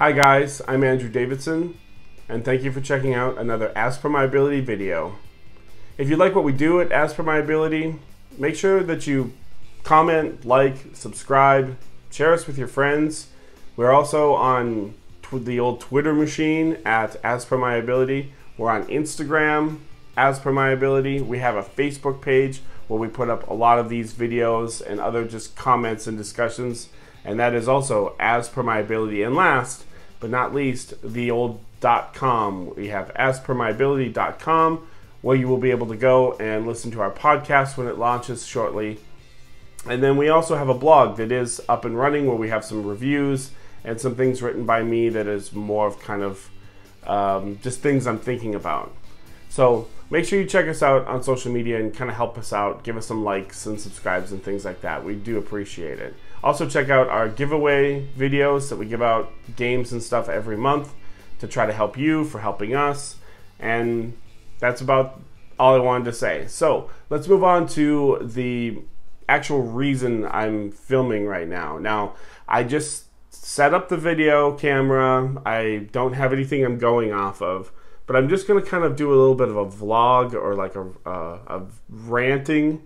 Hi guys, I'm Andrew Davidson, and thank you for checking out another As Per My Ability video. If you like what we do at As Per My Ability, make sure that you comment, like, subscribe, share us with your friends. We're also on the old Twitter machine at As Per My Ability. We're on Instagram, As Per My Ability. We have a Facebook page where we put up a lot of these videos and other just comments and discussions, and that is also As Per My Ability. And last but not least, the old .com. We have aspermyability.com, where you will be able to go and listen to our podcast when it launches shortly. And then we also have a blog that is up and running, where we have some reviews and some things written by me that is more of kind of just things I'm thinking about. So make sure you check us out on social media and kind of help us out. Give us some likes and subscribes and things like that. We do appreciate it. Also check out our giveaway videos that we give out games and stuff every month to try to help you for helping us. And that's about all I wanted to say. So let's move on to the actual reason I'm filming right now. Now, I just set up the video camera. I don't have anything I'm going off of, but I'm just going to kind of do a little bit of a vlog or like a ranting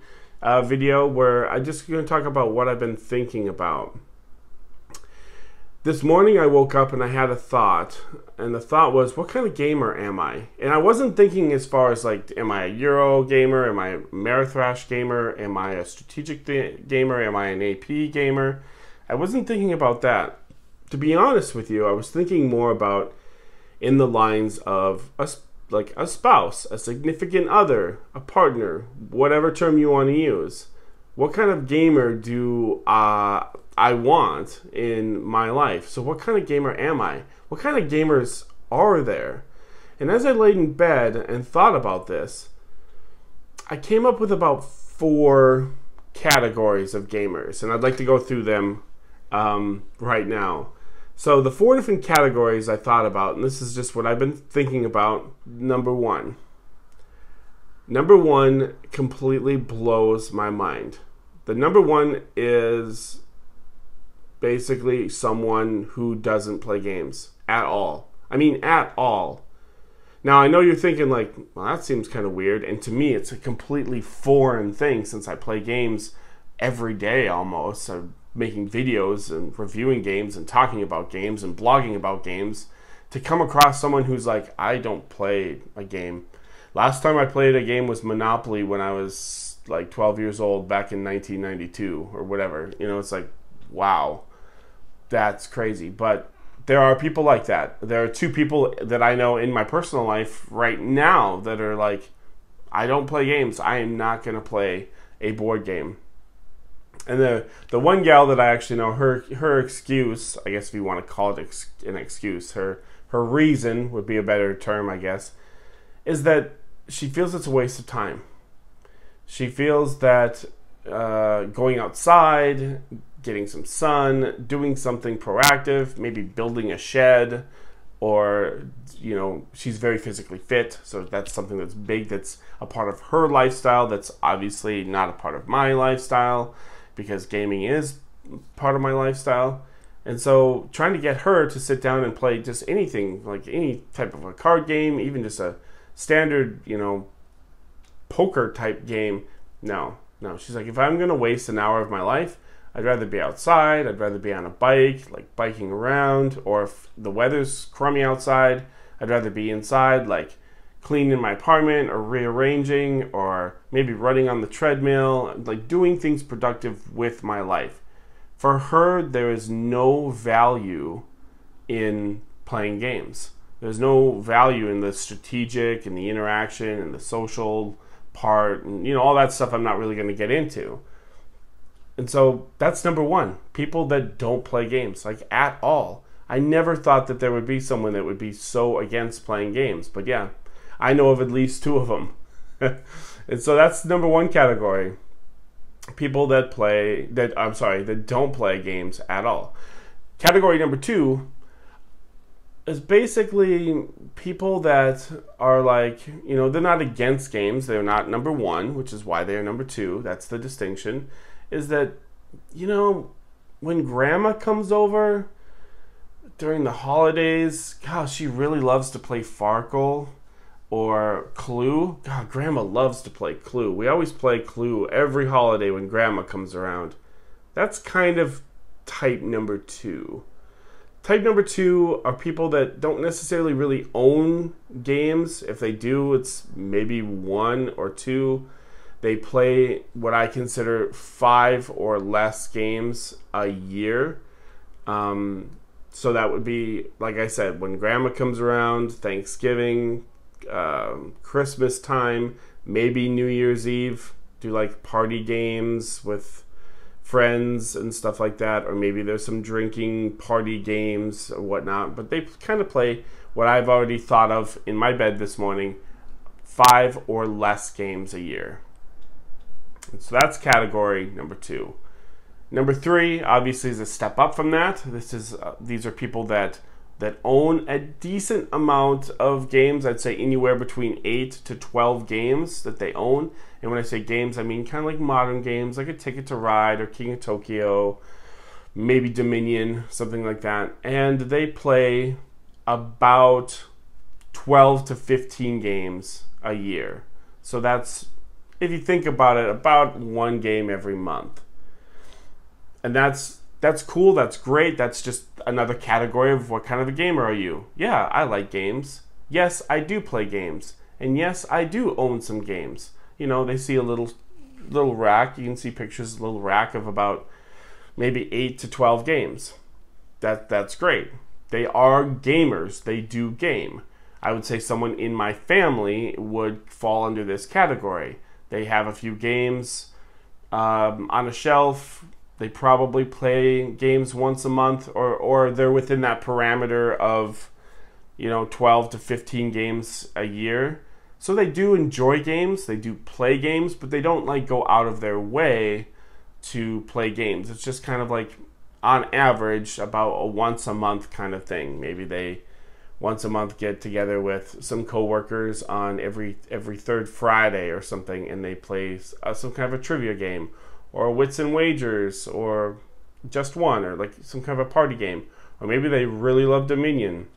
video where I'm just going to talk about what I've been thinking about. This morning I woke up and I had a thought, and the thought was, what kind of gamer am I? And I wasn't thinking as far as like, am I a Euro gamer? Am I a Ameritrash gamer? Am I a strategic gamer? Am I an AP gamer? I wasn't thinking about that. To be honest with you, I was thinking more about in the lines of like a spouse, a significant other, a partner, whatever term you want to use. What kind of gamer do I want in my life? So what kind of gamer am I? What kind of gamers are there? And as I laid in bed and thought about this, I came up with about 4 categories of gamers, and I'd like to go through them right now. So the 4 different categories I thought about, and this is just what I've been thinking about. Number one completely blows my mind. The number one is basically someone who doesn't play games at all. I mean, at all. Now, I know you're thinking like, well, that seems kind of weird. And to me, it's a completely foreign thing since I play games every day almost. I'm making videos and reviewing games and talking about games and blogging about games, to come across someone who's like, I don't play a game. Last time I played a game was Monopoly when I was like 12 years old back in 1992 or whatever. You know, it's like, wow, that's crazy. But there are people like that. There are 2 people that I know in my personal life right now that are like, I don't play games. I am not going to play a board game. And the one gal that I actually know, her excuse, I guess if you want to call it an excuse, her reason would be a better term, I guess, is that she feels it's a waste of time. She feels that going outside, getting some sun, doing something proactive, maybe building a shed, or, you know, she's very physically fit, so that's something that's big, that's a part of her lifestyle, that's obviously not a part of my lifestyle, because gaming is part of my lifestyle. And so trying to get her to sit down and play just anything, like any type of a card game, even just a standard, you know, poker type game, no. She's like, if I'm going to waste an hour of my life, I'd rather be outside, I'd rather be on a bike, like biking around, or if the weather's crummy outside, I'd rather be inside, like cleaning my apartment or rearranging, or maybe running on the treadmill, like doing things productive with my life. For her, there is no value in playing games. There's no value in the strategic and the interaction and the social part and, you know, all that stuff I'm not really going to get into. And so that's number one, people that don't play games, like at all. I never thought that there would be someone that would be so against playing games, but yeah, I know of at least 2 of them. And so that's number one category. People that don't play games at all. Category number 2 is basically people that are like, you know, they're not against games. They're not number 1, which is why they're number 2. That's the distinction. Is that, you know, when grandma comes over, during the holidays, gosh, she really loves to play Farkle or Clue. God, Grandma loves to play Clue. We always play Clue every holiday when Grandma comes around. That's kind of type number 2. Type number 2 are people that don't necessarily really own games. If they do, it's maybe 1 or 2. They play what I consider 5 or less games a year. So that would be, like I said, when Grandma comes around, Thanksgiving, Christmas time, maybe New Year's Eve, do like party games with friends and stuff like that, or maybe there's some drinking party games or whatnot, but they kind of play what I've already thought of in my bed this morning, 5 or less games a year. And so that's category number 2. Number 3 obviously is a step up from that. These are people that own a decent amount of games. I'd say anywhere between 8 to 12 games that they own. And when I say games, I mean kind of like modern games, like a Ticket to Ride or King of Tokyo, maybe Dominion, something like that. And they play about 12 to 15 games a year. So that's, if you think about it, about 1 game every month. And that's cool, that's great. That's just another category of what kind of a gamer are you? Yeah, I like games. Yes, I do play games. And yes, I do own some games. You know, they see a little rack. You can see pictures, a little rack of about maybe 8 to 12 games. That's great. They are gamers. They do game. I would say someone in my family would fall under this category. They have a few games on a shelf. They probably play games once a month, or they're within that parameter of, 12 to 15 games a year. So they do enjoy games, they do play games, but they don't like go out of their way to play games. It's just kind of like, on average, about a once a month kind of thing. Maybe they once a month get together with some coworkers on every third Friday or something, and they play some kind of a trivia game, or wits and wagers, or just one, or like some kind of a party game. Or maybe they really love Dominion.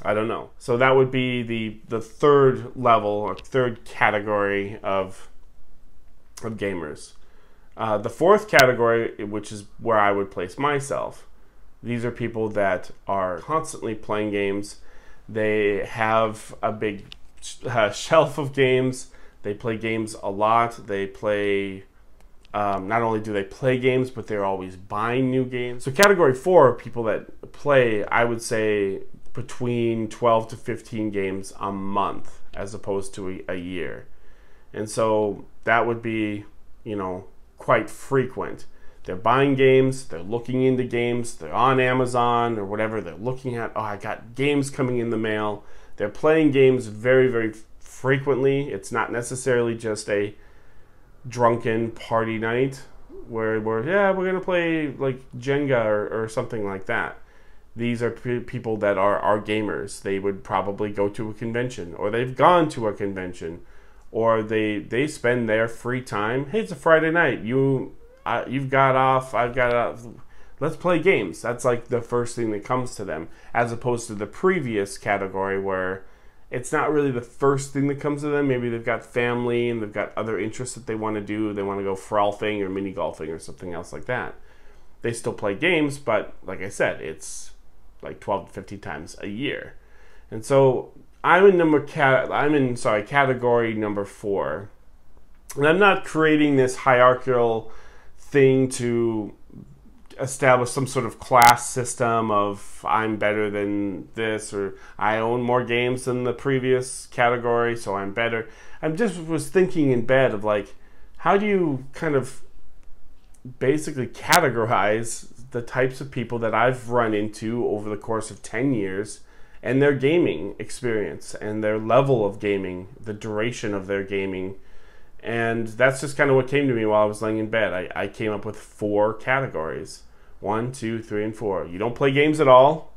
I don't know. So that would be the third level or third category of gamers. The fourth category, which is where I would place myself, these are people that are constantly playing games. They have a big shelf of games. They play games a lot. They play... not only do they play games, but they're always buying new games. So category 4 are people that play, I would say, between 12 to 15 games a month as opposed to a year. And so that would be, quite frequent. They're buying games, they're looking into games, they're on Amazon or whatever, they're looking at, I got games coming in the mail. They're playing games very, very frequently. It's not necessarily just a drunken party night where we're going to play like Jenga or something like that. These are people that are gamers. They would probably go to a convention, or they've gone to a convention, or they spend their free time. Hey, it's a Friday night. You've got off. I've got off. Let's play games. That's like the first thing that comes to them, as opposed to the previous category where it's not really the first thing that comes to them. Maybe they've got family and they've got other interests that they want to do. They want to go frolfing or mini golfing or something else like that. They still play games, but like I said, it's like 12 to 15 times a year. And so I'm in category number 4. And I'm not creating this hierarchical thing to establish some sort of class system of I'm better than this, or I own more games than the previous category, so I'm better. I just was thinking in bed of like, how do you kind of basically categorize the types of people that I've run into over the course of 10 years and their gaming experience and their level of gaming, the duration of their gaming. And that's just kind of what came to me while I was laying in bed. I came up with 4 categories. 1, 2, 3, and 4. You don't play games at all.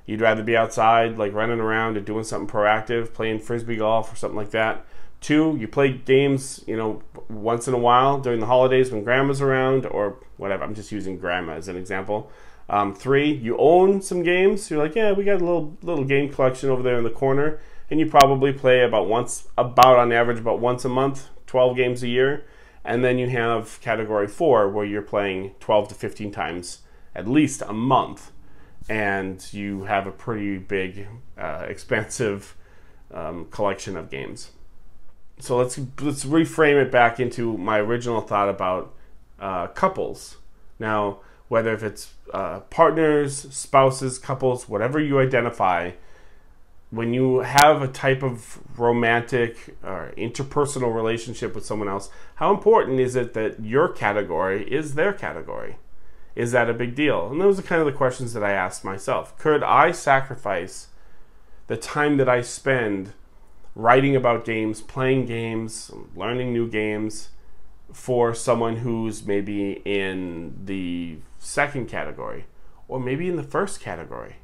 You'd rather be outside, like running around or doing something proactive, playing frisbee golf or something like that. 2, you play games, once in a while during the holidays when grandma's around, or whatever. I'm just using grandma as an example. 3, you own some games. You're like, yeah, we got a little game collection over there in the corner, and you probably play about on average about once a month, 12 games a year. And then you have category 4, where you're playing 12 to 15 times at least a month, and you have a pretty big, expansive collection of games. So let's reframe it back into my original thought about couples. Now, whether if it's partners, spouses, couples, whatever you identify, when you have a type of romantic or interpersonal relationship with someone else, how important is it that your category is their category? Is that a big deal? And those are kind of the questions that I asked myself. Could I sacrifice the time that I spend writing about games, playing games, learning new games for someone who's maybe in the second category or maybe in the first category?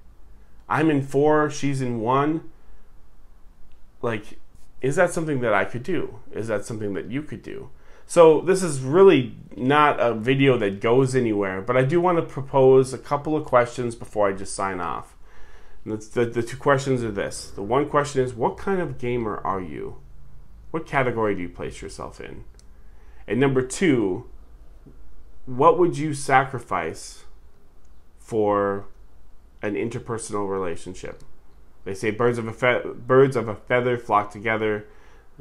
I'm in 4, she's in 1. Like, is that something that I could do? Is that something that you could do? So this is really not a video that goes anywhere, but I do want to propose a couple of questions before I just sign off. And the 2 questions are this. The one question is, what kind of gamer are you? What category do you place yourself in? And number 2, what would you sacrifice for an interpersonal relationship? They say birds of a feather flock together.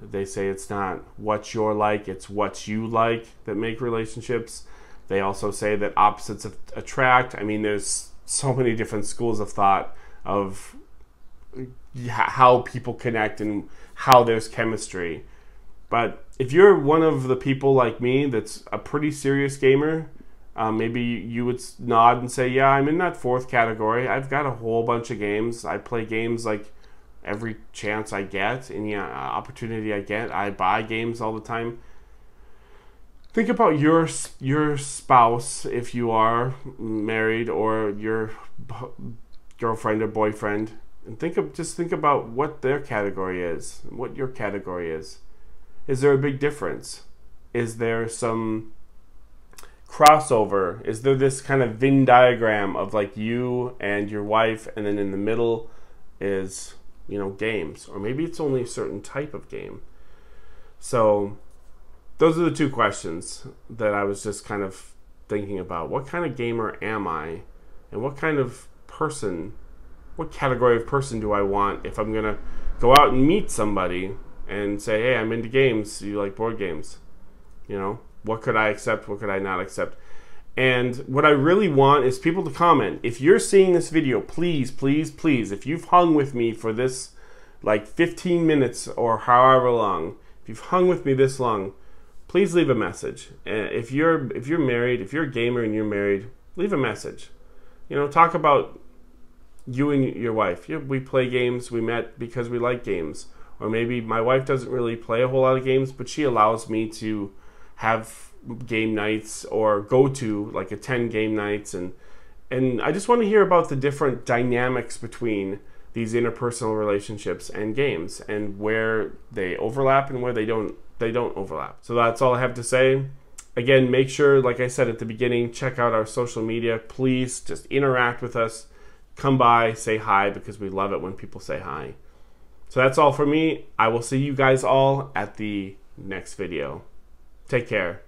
They say it's not what you're like, it's what you like that make relationships. They also say that opposites attract. I mean, there's so many different schools of thought of how people connect and how there's chemistry. But if you're one of the people like me that's a pretty serious gamer, maybe you would nod and say, yeah, I'm in that 4th category. I've got a whole bunch of games. I play games like every chance I get, any opportunity I get. I buy games all the time. Think about your spouse, if you are married, or your girlfriend or boyfriend, and just think about what their category is, and what your category is. Is there a big difference? Is there some crossover? Is there this kind of Venn diagram of like you and your wife, and then in the middle is, games? Or maybe it's only a certain type of game. So those are the 2 questions that I was just kind of thinking about. What kind of gamer am I? And what kind of person, what category of person do I want if I'm going to go out and meet somebody and say, hey, I'm into games. Do you like board games? What could I accept? What could I not accept? And what I really want is people to comment. If you're seeing this video, please, please, please, if you've hung with me for this like 15 minutes or however long, if you've hung with me this long, please leave a message. If you're married, if you're a gamer and you're married, leave a message. Talk about you and your wife. We play games. We met because we like games. Or maybe my wife doesn't really play a whole lot of games, but she allows me to have game nights or go to like attend game nights, and I just want to hear about the different dynamics between these interpersonal relationships and games, and where they overlap and where they don't overlap. So that's all I have to say. Again, make sure, like I said at the beginning, check out our social media. Please just interact with us. Come by, say hi, because we love it when people say hi. So that's all for me. I will see you guys all at the next video. Take care.